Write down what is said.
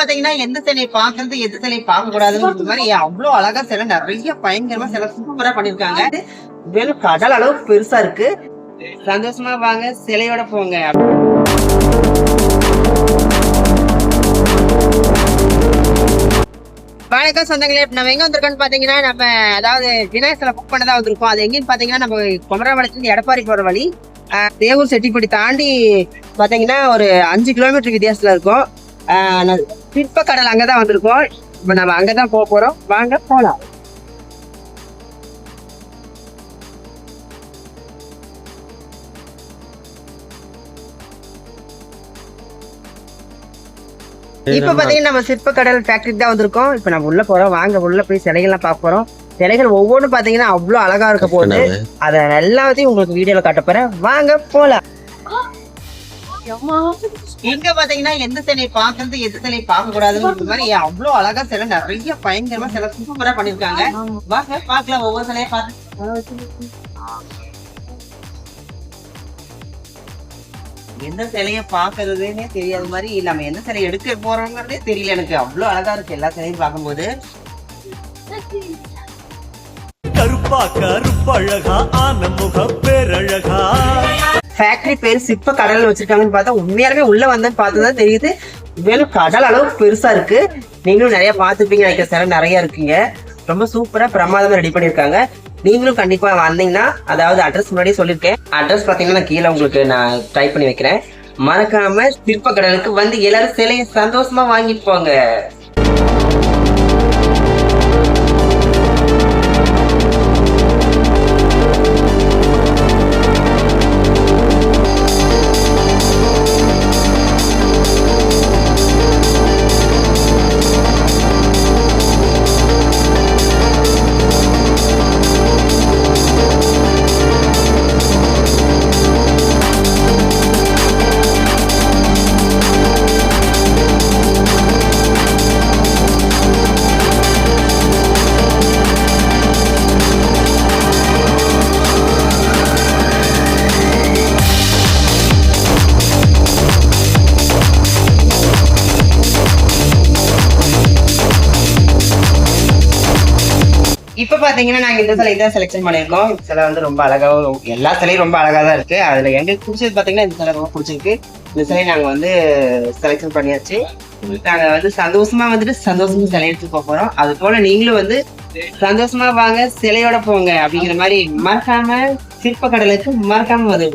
பாத்தீங்கன்னா எந்த சிலையை பாக்குறது எந்த சிலையை பார்க்க கூடாதுன்னு மாதிரி அவ்வளவு அழகா சிலை நிறைய பயங்கரமா சிலை சூப்பரா பண்ணிருக்காங்க. வெறும் கடல் அளவுக்கு பெருசா இருக்கு. சந்தோஷமா வாங்க, சிலையோட போங்க. வணக்கம் சொந்தங்களே, நம்ம எங்க வந்திருக்கோம்னு பாத்தீங்கன்னா நம்ம அதாவது விநாயகர் சிலை புக் பண்ணதான் வந்திருக்கோம். அது எங்கன்னு பாத்தீங்கன்னா நம்ம குமரபாளையத்துல எடப்பாடி போற வழி தேவூர் செட்டிப்படி தாண்டி பாத்தீங்கன்னா ஒரு 5 கிலோமீட்டர் வித்தியாசத்துல இருக்கும். சிற்பக்கடல் அங்கதான் வந்திருக்கோம். இப்ப நம்ம அங்கதான் போக போறோம். வாங்க போலாம். இப்ப பாத்தீங்கன்னா நம்ம சிற்பக்கடல் ஃபேக்டரி தான் வந்திருக்கோம். இப்ப நம்ம உள்ள போறோம். வாங்க உள்ள போய் சிலைகள்லாம் பார்க்க போறோம். சிலைகள் ஒவ்வொன்றும் பாத்தீங்கன்னா அவ்வளவு அழகா இருக்க போகுது. அத எல்லாத்தையும் உங்களுக்கு வீடியோல காட்ட போறேன். வாங்க போலாம். இங்க பாத்தீங்கன்னா எந்த சிலையை பாக்குறது எந்த சிலையை பார்க்க கூடாதுன்னு மாதிரி அவ்வளவு அழகா சிலை நிறைய பயங்கரமா சிலை சூப்பரா பண்ணிருக்காங்க. வாங்க பாக்கலாம். ஒவ்வொரு சிலையை பார்த்து எந்த சிலைய பாக்குறதுன்னே தெரியாத மாதிரி நம்ம எந்த சிலையை எடுக்க போறோங்கிறதே தெரியல. எனக்கு அவ்வளவு அழகா இருக்கு எல்லா சிலையும் பார்க்கும்போது. ஃபேக்டரி பேர் சிற்ப கடல் வச்சிருக்காங்கன்னு பார்த்தா உண்மையாலுமே உள்ள வந்து பார்த்ததான் தெரியுது. மேலும் கடல் அளவுக்கு பெருசா இருக்கு. நீங்களும் நிறைய பார்த்துப்பீங்க நினைக்கிற சிலை நிறைய இருக்குங்க. ரொம்ப சூப்பரா பிரமாதமா ரெடி பண்ணிருக்காங்க. நீங்களும் கண்டிப்பா வந்தீங்கன்னா, அதாவது அட்ரஸ் முன்னாடியே சொல்லியிருக்கேன். அட்ரஸ் பாத்தீங்கன்னா நான் கீழே உங்களுக்கு நான் டைப் பண்ணி வைக்கிறேன். மறக்காம சிற்ப கடலுக்கு வந்து எல்லாரும் சிலையை சந்தோஷமா வாங்கிட்டு போங்க. இப்ப பாத்தீங்கன்னா நாங்க இந்த சிலை தான் செலக்ஷன் பண்ணிருக்கோம். இந்த சிலை வந்து ரொம்ப அழகாவும், எல்லா சிலையும் ரொம்ப அழகா தான் இருக்கு. அதுல எங்களுக்கு பிடிச்சது பாத்தீங்கன்னா இந்த சிலை ரொம்ப பிடிச்சிருக்கு. இந்த சிலையை நாங்க வந்து செலக்ஷன் பண்ணியாச்சு. நாங்க வந்து சந்தோஷமா வந்துட்டு சந்தோஷமா சிலை எடுத்து போறோம். அது போல நீங்களும் வந்து சந்தோஷமா வாங்க, சிலையோட போங்க அப்படிங்கிற மாதிரி மறக்காம சிற்ப கடலுக்கு மறக்காம வந்து